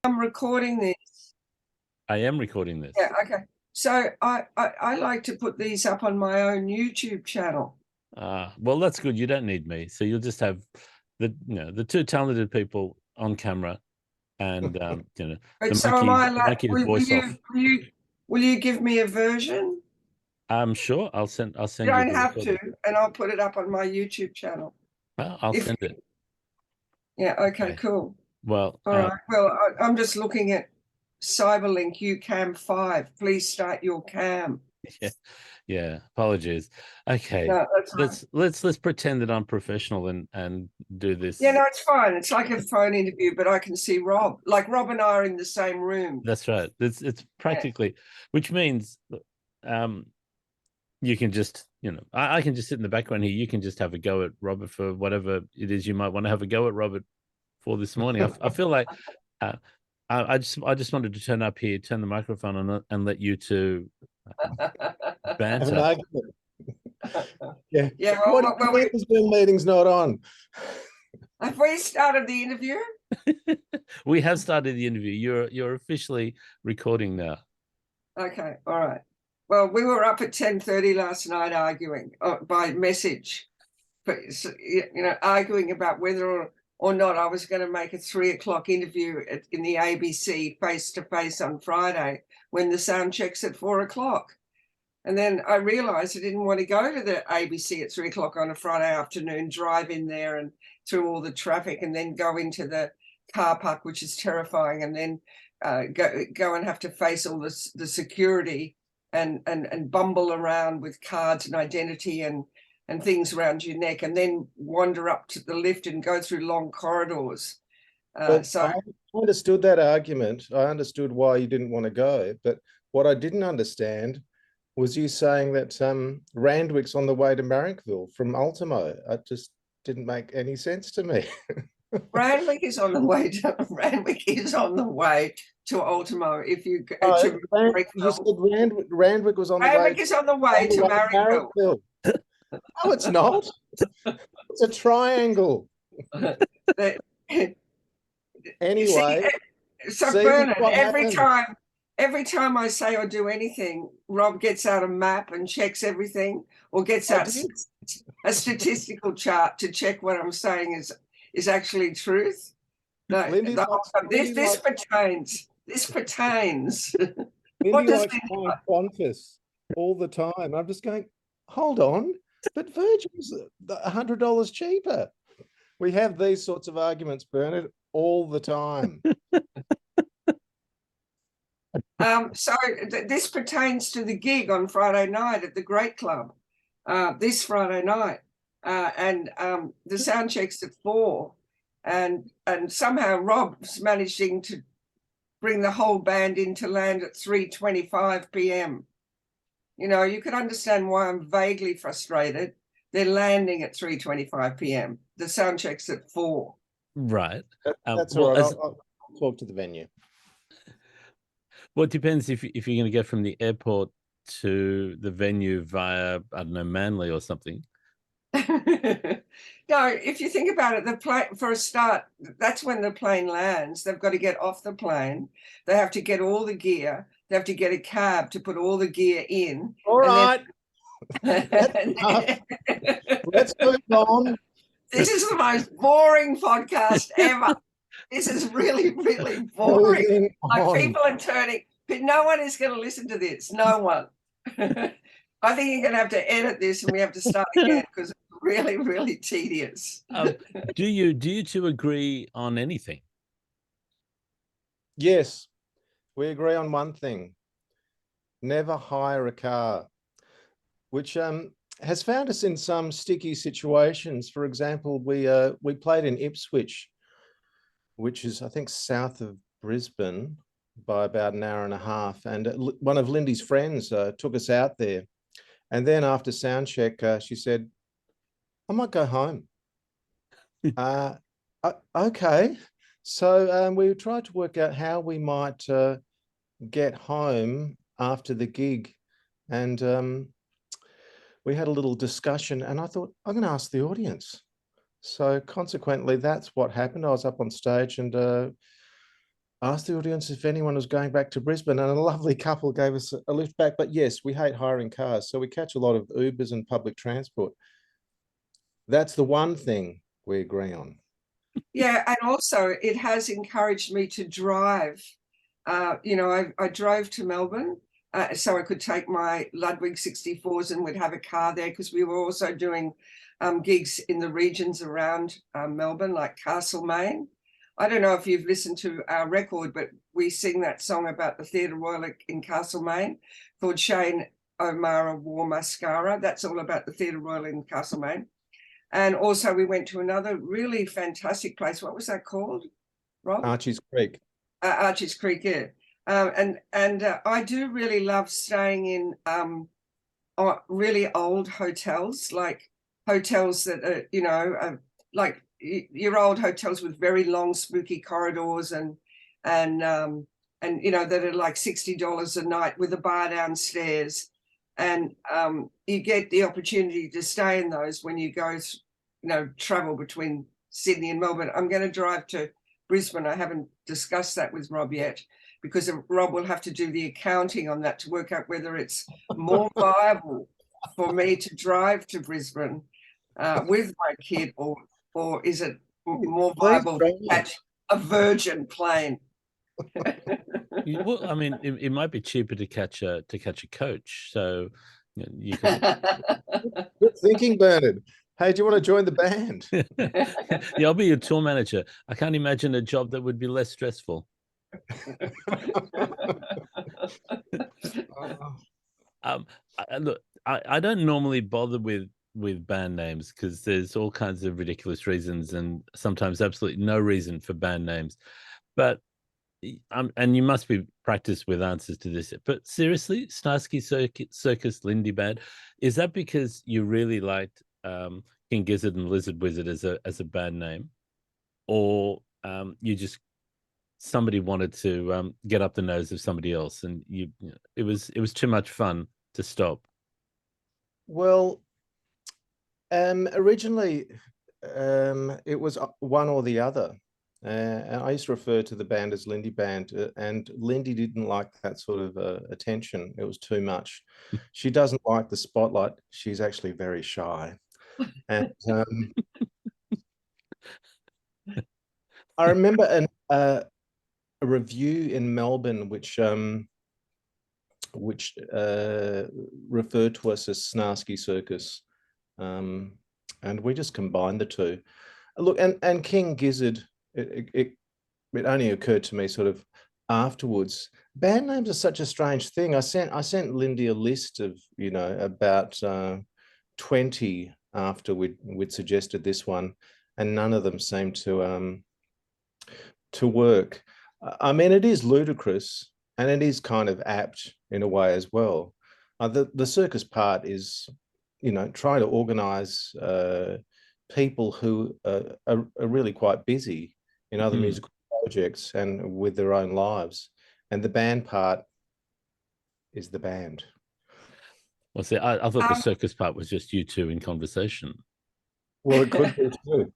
I'm recording this. I am recording this. Yeah, okay. So I like to put these up on my own YouTube channel. Well, that's good. You don't need me. So you'll just have the two talented people on camera, and the voice off. Will you give me a version? I'm sure I'll send You you. don't have to, and I'll put it up on my YouTube channel. I'll send it. Yeah. Okay. Cool. Well, all right. Well, I'm just looking at Cyberlink UCam 5. Please start your cam. Yeah. Apologies. Okay. No, that's let's pretend that I'm professional and do this. Yeah, no, it's fine. It's like a phone interview, but I can see Rob. Like Rob and I are in the same room. That's right. It's practically, which means you can just, I can just sit in the background here. You can just have a go at Robert for whatever it is you might want to have a go at Robert for this morning. I feel like I just wanted to turn up here, turn the microphone on, and let you two banter. Yeah. Well, Zoom meeting's not on. Have we started the interview? We have started the interview. You're officially recording now. Okay. All right. Well, we were up at 10:30 last night arguing by message, but arguing about whether or not I was going to make a 3 o'clock interview in the ABC face-to-face on Friday when the sound check's at 4 o'clock. And then I realized I didn't want to go to the ABC at 3 o'clock on a Friday afternoon, drive in there and through all the traffic, and then go into the car park, which is terrifying, and then go and have to face all the security and bumble around with cards and identity and things around your neck, and then wander up to the lift and go through long corridors. So I understood that argument. I understood why you didn't want to go. But what I didn't understand was you saying that Randwick's on the way to Marrickville from Ultimo. It just didn't make any sense to me. Randwick is on the way to Ultimo. If you go to you said Randwick was on the way. Randwick is on the way to Marrickville. No, it's not. It's a triangle. Anyway, so Bernard, every time I say or do anything, Rob gets out a map and checks everything, or gets out a statistical chart to check what I'm saying is actually truth. No, this pertains. Lindy likes buying Qantas all the time. I'm just going, hold on, but Virgin's $100 cheaper. We have these sorts of arguments, Bernard, all the time. So this pertains to the gig on Friday night at the Great Club, this Friday night, and the sound check's at 4, and somehow Rob's managing to bring the whole band into land at 3:25 p.m. You can understand why I'm vaguely frustrated. They're landing at 3:25 p.m. The sound check's at 4. Right. That's all right. I'll talk to the venue. Well, it depends if you're going to get from the airport to the venue via, I don't know, Manly or something. No, if you think about it, the plane, for a start, that's when the plane lands. They've got to get off the plane. They have to get all the gear. They have to get a cab to put all the gear in. All right. Let's move on. This is the most boring podcast ever. This is really, really boring. Like people are turning, but no one is going to listen to this. No one. I think you're going to have to edit this, and we have to start again because it's really, really tedious. Do you two agree on anything? Yes, we agree on one thing: never hire a car, which has found us in some sticky situations. For example, we played in Ipswich, which is, I think, south of Brisbane by about an hour and a half. And one of Lindy's friends took us out there. And then after sound check, she said, I might go home. Okay. So we tried to work out how we might get home after the gig. And we had a little discussion, and I thought, I'm going to ask the audience. So consequently, that's what happened. I was up on stage, and asked the audience if anyone was going back to Brisbane, and a lovely couple gave us a lift back. But yes, we hate hiring cars, so we catch a lot of Ubers and public transport. That's the one thing we agree on. Yeah, and also it has encouraged me to drive. You know, I drove to Melbourne so I could take my Ludwig 64s and would have a car there, because we were also doing gigs in the regions around Melbourne, like Castlemaine. I don't know if you've listened to our record, but we sing that song about the Theatre Royal in Castlemaine called Shane O'Mara Wore Mascara. That's all about the Theatre Royal in Castlemaine. And also we went to another really fantastic place. What was that called, Rob? Archie's Creek. Archie's Creek, yeah. And I do really love staying in really old hotels, like hotels that are, you know, like your old hotels with very long, spooky corridors and you know, that are like $60 a night with a bar downstairs. And you get the opportunity to stay in those when you go, you know, travel between Sydney and Melbourne. I'm going to drive to Brisbane. I haven't discussed that with Rob yet, because Rob will have to do the accounting on that to work out whether it's more viable for me to drive to Brisbane with my kid, or is it more viable to catch a Virgin plane? Well, I mean, it might be cheaper to catch a coach. So you can. Good thinking, Bernard. Hey, do you want to join the band? Yeah, I'll be your tour manager. I can't imagine a job that would be less stressful. Look, I don't normally bother with band names, because there's all kinds of ridiculous reasons and sometimes absolutely no reason for band names. But and you must be practiced with answers to this. But seriously, SnarskiCircusLindyBand, is that because you really liked King Gizzard and Lizard Wizard as a band name, or you just somebody wanted to get up the nose of somebody else, and it was too much fun to stop? Well, originally, it was one or the other. And I used to refer to the band as Lindy Band, and Lindy didn't like that sort of attention. It was too much. She doesn't like the spotlight. She's actually very shy. And I remember a review in Melbourne which referred to us as Snarski Circus, and we just combined the two. Look, and King Gizzard, it only occurred to me sort of afterwards. Band names are such a strange thing. I sent Lindy a list of, you know, about 20 after we'd suggested this one, and none of them seemed to work. I mean, it is ludicrous, and it is kind of apt in a way as well. The circus part is, you know, trying to organize people who are really quite busy in other musical projects and with their own lives. And the band part is the band. Well, see, I thought the circus part was just you two in conversation. Well, it could be too.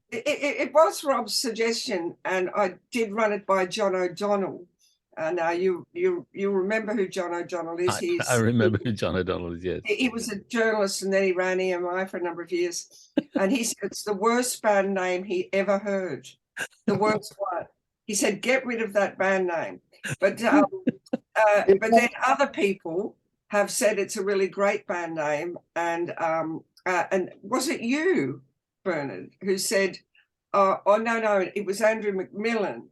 It was Rob's suggestion, and I did run it by John O'Donnell. Now you remember who John O'Donnell is? I remember who John O'Donnell is. Yes, he was a journalist, and then he ran EMI for a number of years. And he said it's the worst band name he ever heard. The worst one. He said, "Get rid of that band name." But then other people have said it's a really great band name, and was it you, Bernard, who said, "Oh no, it was Andrew McMillan."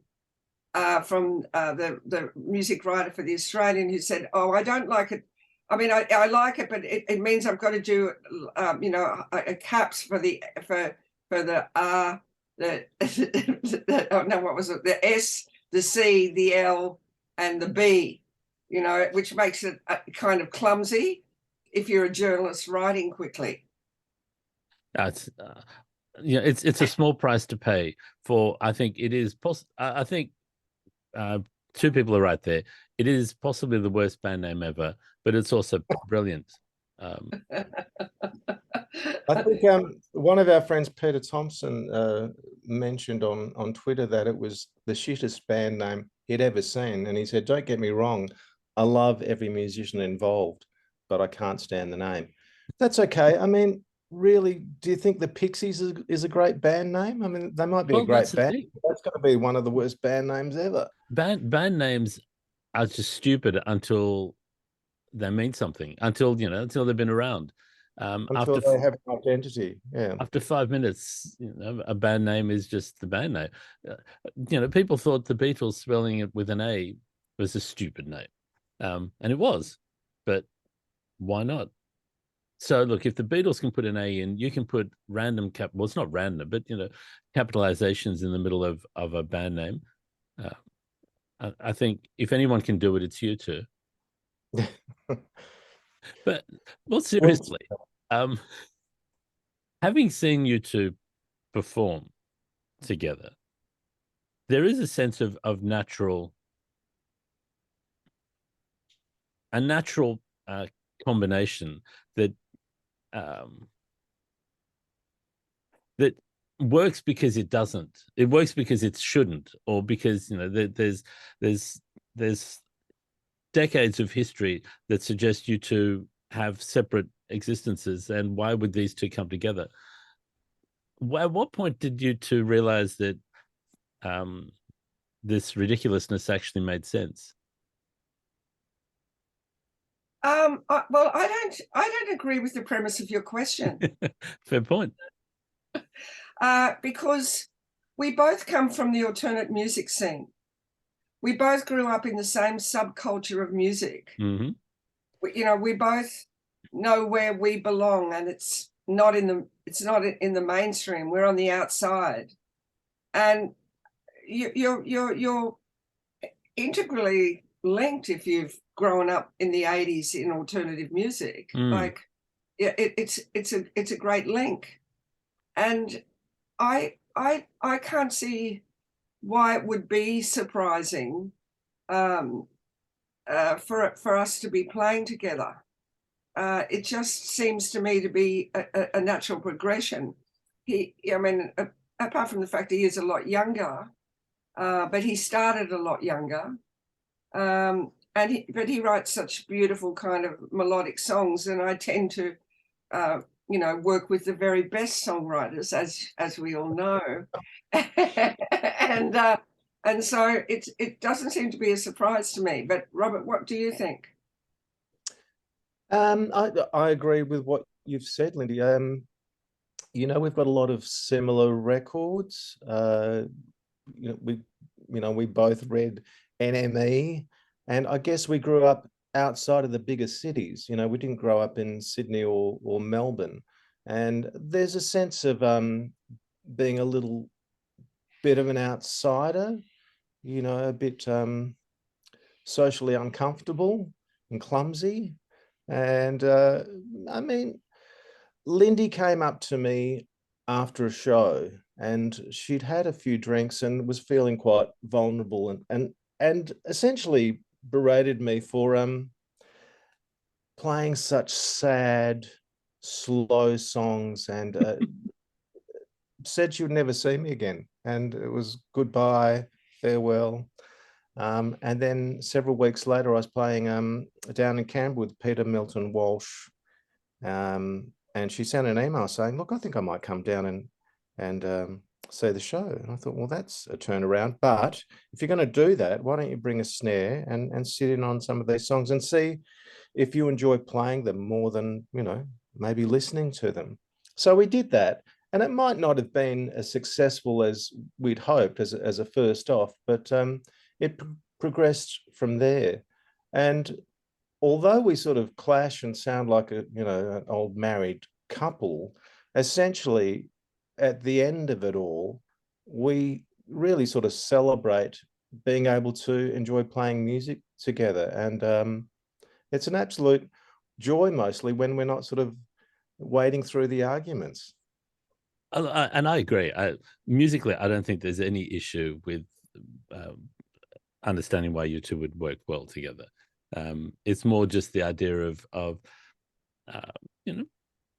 From the music writer for The Australian, who said, "Oh, I don't like it. I mean, I like it, but it means I've got to do, you know, a caps for the R, oh no, what was it? The S, the C, the L, and the B. You know, which makes it kind of clumsy if you're a journalist writing quickly." That's yeah, it's a small price to pay for. I think it is. I think. Two people are right there. It is possibly the worst band name ever, but it's also brilliant. I think one of our friends, Peter Thompson, mentioned on Twitter that it was the shittest band name he'd ever seen. And he said, don't get me wrong, I love every musician involved, but I can't stand the name. That's okay. I mean, really, do you think the Pixies is a great band name? I mean, they might be a great band. That's going to be one of the worst band names ever. Band names are just stupid until they mean something, until they've been around. Until they have an identity. Yeah. After 5 minutes, a band name is just the band name. People thought the Beatles spelling it with an A was a stupid name. And it was, but why not? So look, if the Beatles can put an A in, you can put random well, it's not random, but capitalizations in the middle of a band name. I think if anyone can do it, it's you two. But more seriously, having seen you two perform together, there is a sense of natural combination that that works because it doesn't. It works because it shouldn't, or because there's decades of history that suggest you two have separate existences, and why would these two come together? At what point did you two realize that this ridiculousness actually made sense? Well, I don't agree with the premise of your question. Fair point. Because we both come from the alternate music scene. We both grew up in the same subculture of music. Mm-hmm. We both know where we belong, and it's not in the mainstream. We're on the outside, and you're integrally linked if you've grown up in the 80s in alternative music. Like, yeah, it's a great link, and I can't see why it would be surprising for us to be playing together. It just seems to me to be a natural progression. Apart from the fact he is a lot younger, but he started a lot younger. But he writes such beautiful kind of melodic songs, and I tend to work with the very best songwriters, as we all know. And so it doesn't seem to be a surprise to me. But Robert, what do you think? I agree with what you've said, Lindy. We've got a lot of similar records. We both read NME, and I guess we grew up outside of the bigger cities. We didn't grow up in Sydney or Melbourne, and there's a sense of being a little bit of an outsider, a bit socially uncomfortable and clumsy. And Lindy came up to me after a show, and she'd had a few drinks and was feeling quite vulnerable, and essentially berated me for playing such sad, slow songs, and said she would never see me again, and it was goodbye, farewell. And then several weeks later, I was playing down in Canberra with Peter Milton Walsh, and she sent an email saying, look, I think I might come down and see the show. And I thought, well, that's a turnaround, but if you're going to do that, why don't you bring a snare and sit in on some of these songs and see if you enjoy playing them more than, maybe listening to them. So we did that, and it might not have been as successful as we'd hoped as a first off, but it progressed from there. And although we sort of clash and sound like an old married couple, essentially at the end of it all, we really sort of celebrate being able to enjoy playing music together. And it's an absolute joy mostly when we're not sort of wading through the arguments. And I agree. Musically, I don't think there's any issue with understanding why you two would work well together. It's more just the idea of you know,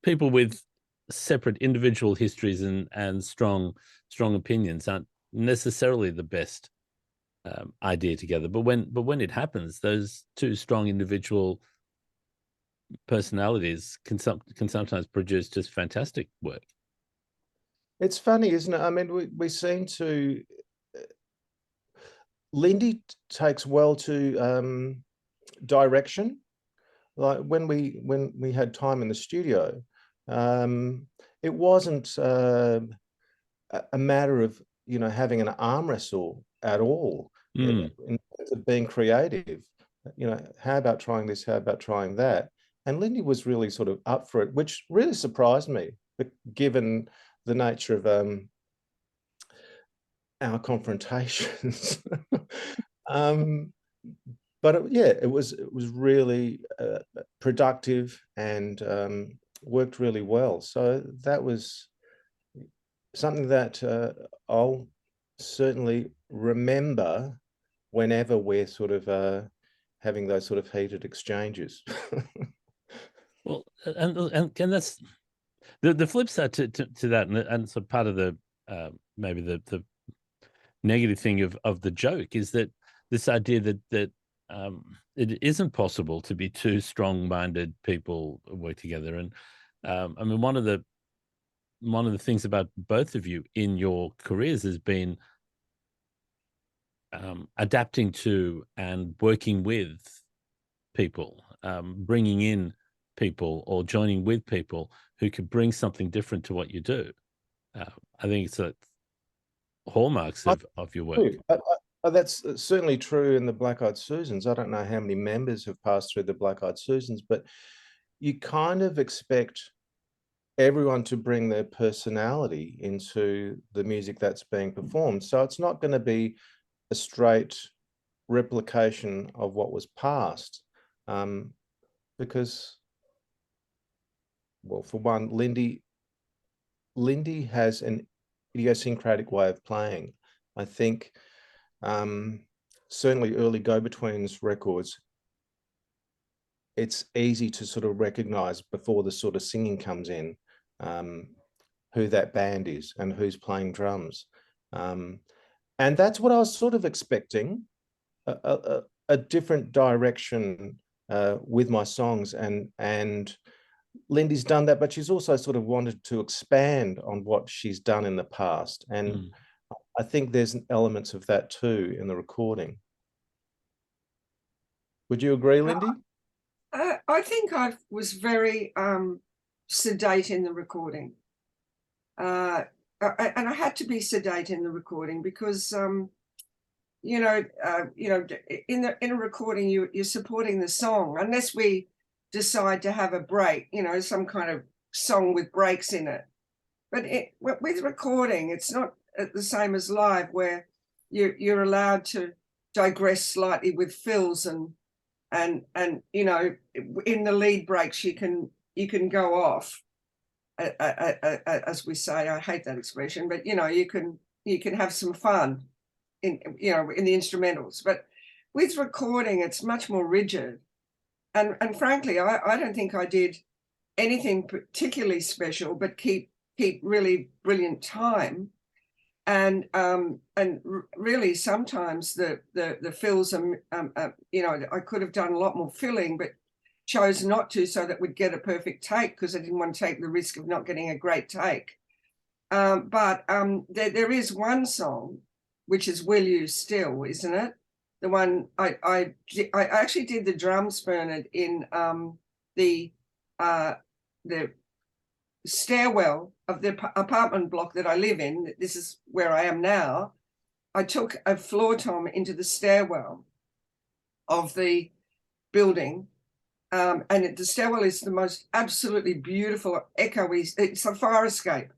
people with separate individual histories and strong opinions aren't necessarily the best idea together. But when it happens, those two strong individual personalities can sometimes produce just fantastic work. It's funny, isn't it? I mean, we seem to. Lindy takes well to direction. Like when we had time in the studio, it wasn't a matter of having an arm wrestle at all. In terms of being creative. How about trying this? How about trying that? And Lindy was really sort of up for it, which really surprised me, given the nature of our confrontations. But it was really productive and worked really well. So that was something that I'll certainly remember whenever we're sort of having those sort of heated exchanges. Well, and that's the flip side to that, and so part of the maybe the negative thing of the joke is that this idea that it isn't possible to be two strong-minded people work together. And I mean, one of the things about both of you in your careers has been adapting to and working with people, bringing in people or joining with people who could bring something different to what you do. I think it's a hallmarks of your work. That's certainly true in the Black Eyed Susans. I don't know how many members have passed through the Black Eyed Susans, but you kind of expect everyone to bring their personality into the music that's being performed. So it's not going to be a straight replication of what was past, because, well, for one, Lindy has an idiosyncratic way of playing. I think certainly early Go-Betweens records, it's easy to sort of recognize before the sort of singing comes in who that band is and who's playing drums. And that's what I was sort of expecting, a different direction with my songs. And Lindy's done that, but she's also sort of wanted to expand on what she's done in the past. And I think there's elements of that too in the recording. Would you agree, Lindy? I think I was very sedate in the recording. And I had to be sedate in the recording because, in a recording, you're supporting the song, unless we decide to have a break, some kind of song with breaks in it. But with recording, it's not the same as live, where you're allowed to digress slightly with fills and in the lead breaks you can go off, as we say. I hate that expression, but you can have some fun in the instrumentals. But with recording, it's much more rigid, and frankly, I don't think I did anything particularly special, but keep really brilliant time. And really sometimes the fills are, I could have done a lot more filling, but chose not to, so that we'd get a perfect take, because I didn't want to take the risk of not getting a great take. But there is one song, which is Will You Still, isn't it? The one I actually did the drums, Bernard, in the stairwell of the apartment block that I live in. This is where I am now. I took a floor tom into the stairwell of the building, and the stairwell is the most absolutely beautiful, echoey. It's a fire escape,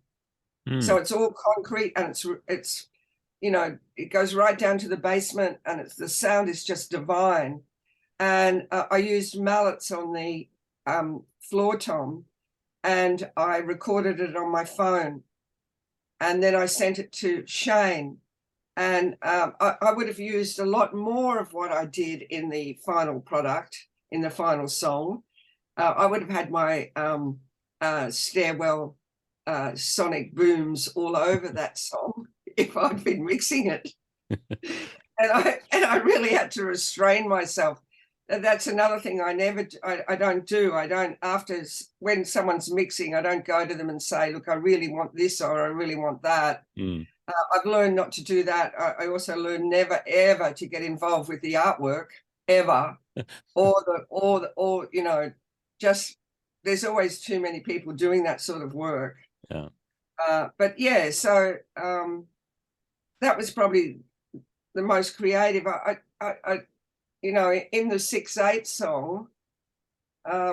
so it's all concrete, and it's it goes right down to the basement, and the sound is just divine. And I used mallets on the floor tom, and I recorded it on my phone, and then I sent it to Shane. And I would have used a lot more of what I did in the final product, in the final song, I would have had my stairwell sonic booms all over that song if I'd been mixing it. and I really had to restrain myself. That's another thing I don't do. I don't, when someone's mixing, I don't go to them and say, look, I really want this or I really want that. I've learned not to do that. I also learned never ever to get involved with the artwork ever, or you know, just there's always too many people doing that sort of work. Yeah. But yeah, so that was probably the most creative. I you know, in the 6/8 song,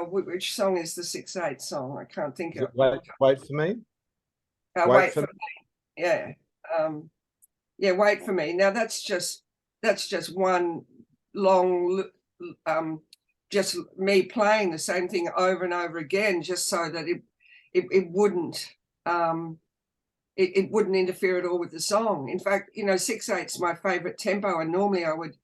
which song is the 6/8 song? I can't think of. Wait for me. Wait for me. Yeah. Yeah, Wait for Me. Now that's just one long just me playing the same thing over and over again, just so that it wouldn't it wouldn't interfere at all with the song. In fact, you know, 6/8's my favorite tempo, and normally I would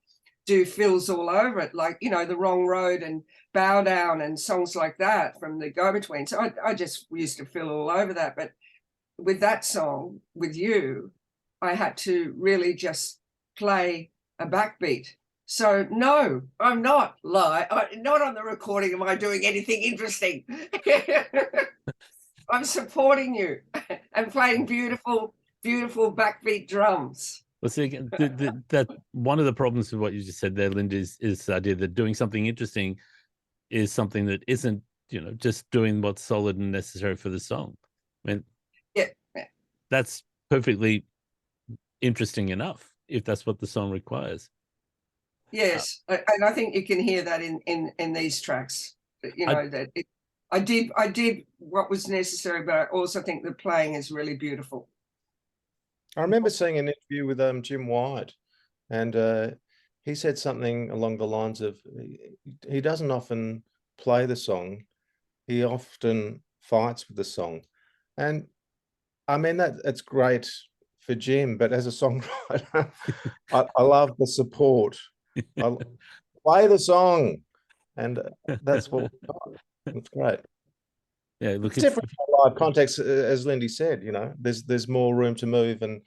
do fills all over it, like, you know, The Wrong Road and Bow Down and songs like that from the Go-Betweens. I just used to fill all over that. But with that song, with you, I had to really just play a backbeat. So no, I'm not not on the recording am I doing anything interesting. I'm supporting you and playing beautiful, beautiful backbeat drums. Well, see, that one of the problems with what you just said there, Linda, is the idea that doing something interesting is something that isn't, you know, just doing what's solid and necessary for the song. I mean, yeah, that's perfectly interesting enough if that's what the song requires. Yes, and I think you can hear that in these tracks. You know, I did what was necessary, but I also think the playing is really beautiful. I remember seeing an interview with Jim White, and he said something along the lines of he doesn't often play the song, he often fights with the song. And I mean, that's great for Jim, but as a songwriter, I love the support. I play the song, and that's what we've got. It's great. Yeah, look, it's different live context, as Lindy said. You know, there's more room to move and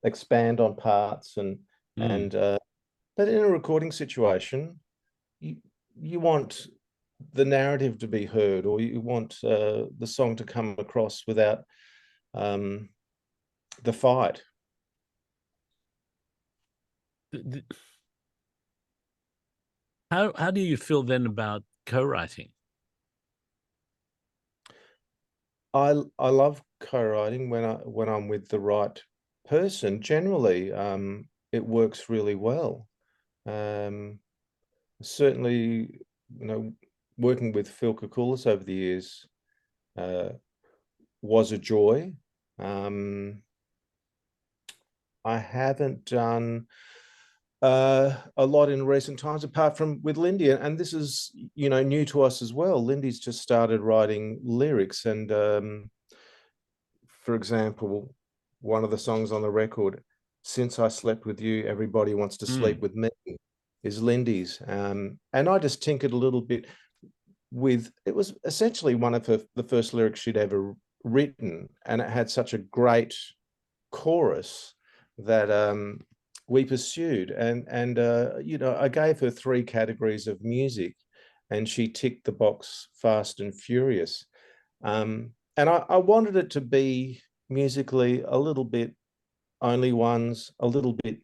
expand on parts, and but in a recording situation, you want the narrative to be heard, or you want the song to come across without the fight. How do you feel then about co-writing? I love co-writing when I'm with the right person. Generally, it works really well. Certainly, you know, working with Phil Koukoulas over the years was a joy. I haven't done a lot in recent times, apart from with Lindy, and this is, you know, new to us as well. Lindy's just started writing lyrics, and for example, one of the songs on the record, "Since I Slept With You, Everybody Wants to Sleep With Me," is Lindy's, and I just tinkered a little bit with it. Was essentially one of the first lyrics she'd ever written, and it had such a great chorus that we pursued, and you know, I gave her 3 categories of music, and she ticked the box fast and furious. And I wanted it to be musically a little bit Only Ones, a little bit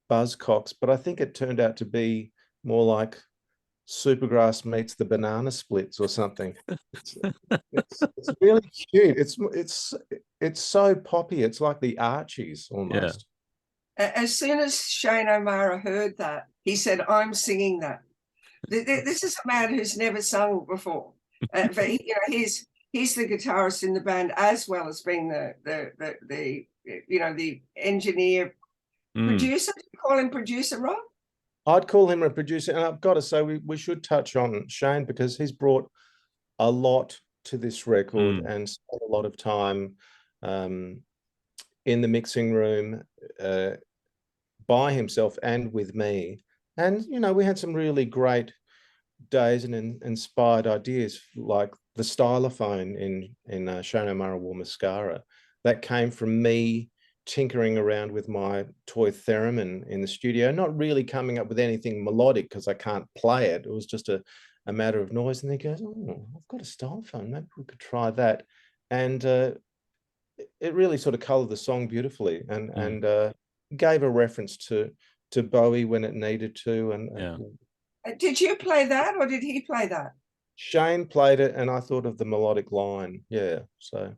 Buzzcocks, but I think it turned out to be more like Supergrass meets the Banana Splits or something. It's really cute. It's so poppy. It's like the Archies almost. Yeah. As soon as Shane O'Mara heard that, he said, "I'm singing that." This is a man who's never sung before, but he, you know, he's the guitarist in the band, as well as being the you know, the engineer, producer. Do you call him producer, Rob? I'd call him a producer, and I've got to say we should touch on Shane, because he's brought a lot to this record and spent a lot of time in the mixing room by himself and with me. And, you know, we had some really great days and inspired ideas, like the stylophone in Shona Murrawal Mascara. That came from me tinkering around with my toy theremin in the studio, not really coming up with anything melodic because I can't play it. It was just a matter of noise. And they goes, oh, I've got a stylophone, maybe we could try that. And it really sort of colored the song beautifully, and gave a reference to Bowie when it needed to. And did you play that, or did he play that? Shane played it, and I thought of the melodic line. Yeah, so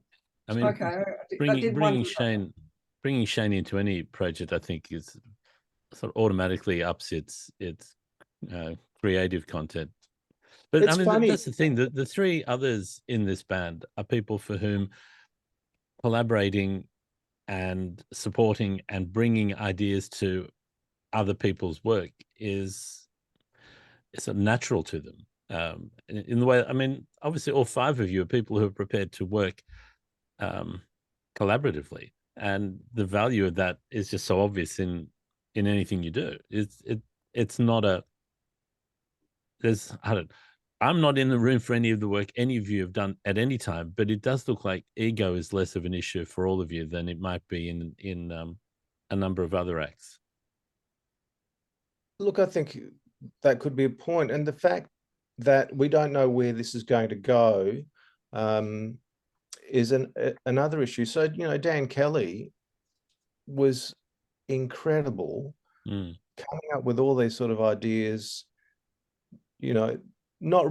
I mean, Okay, bringing Shane into any project, I think, is sort of automatically ups its creative content. But it's I mean, funny. that's the thing. The three others in this band are people for whom collaborating and supporting and bringing ideas to other people's work is natural to them. In the way, I mean, obviously, all five of you are people who are prepared to work collaboratively, and the value of that is just so obvious in anything you do. It's not a I'm not in the room for any of the work any of you have done at any time, but it does look like ego is less of an issue for all of you than it might be in a number of other acts. Look, I think that could be a point, and the fact that we don't know where this is going to go is another issue. So, you know, Dan Kelly was incredible, coming up with all these sort of ideas, you know, not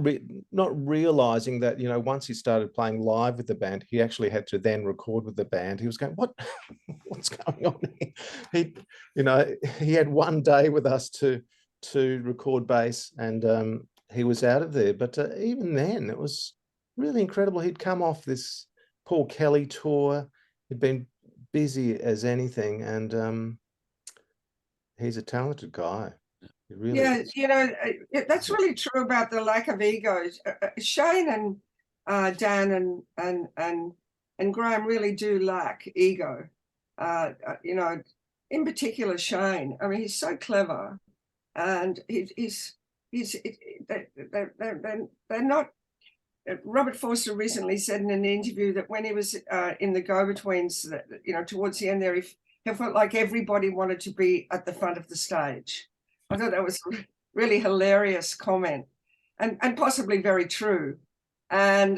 realizing that, you know, once he started playing live with the band, he actually had to then record with the band. He was going, what's going on here? He, you know, he had one day with us to record bass, and he was out of there. But even then, it was really incredible. He'd come off this Paul Kelly tour. He'd been busy as anything, and he's a talented guy. Really is. You know, that's really true about the lack of egos. Shane and Dan and Graham really do lack ego. You know, in particular Shane. I mean, he's so clever, and they're not. Robert Forster recently said in an interview that when he was in the Go-Betweens, that, you know, towards the end there, he felt like everybody wanted to be at the front of the stage. I thought that was a really hilarious comment, and possibly very true. And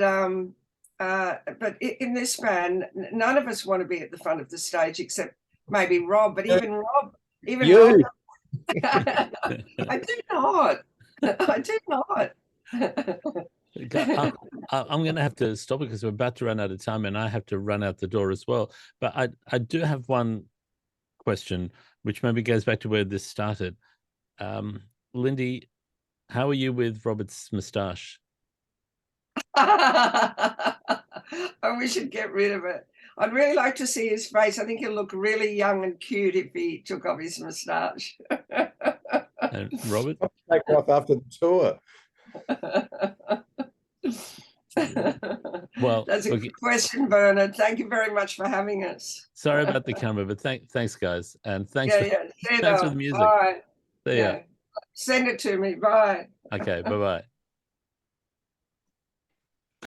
but in this band, none of us want to be at the front of the stage except maybe Rob. But even Rob, You. Rob, I do not. I do not. I'm going to have to stop it because we're about to run out of time, and I have to run out the door as well. But I do have one question, which maybe goes back to where this started. Lindy, how are you with Robert's moustache? I wish he'd get rid of it. I'd really like to see his face. I think he'll look really young and cute if he took off his moustache. And Robert? Take off after the tour. Well, that's a good question, Bernard. Thank you very much for having us. Sorry about the camera, but thanks, guys, and thanks thanks for the music. Bye. See ya. Send it to me. Bye. Okay, bye-bye.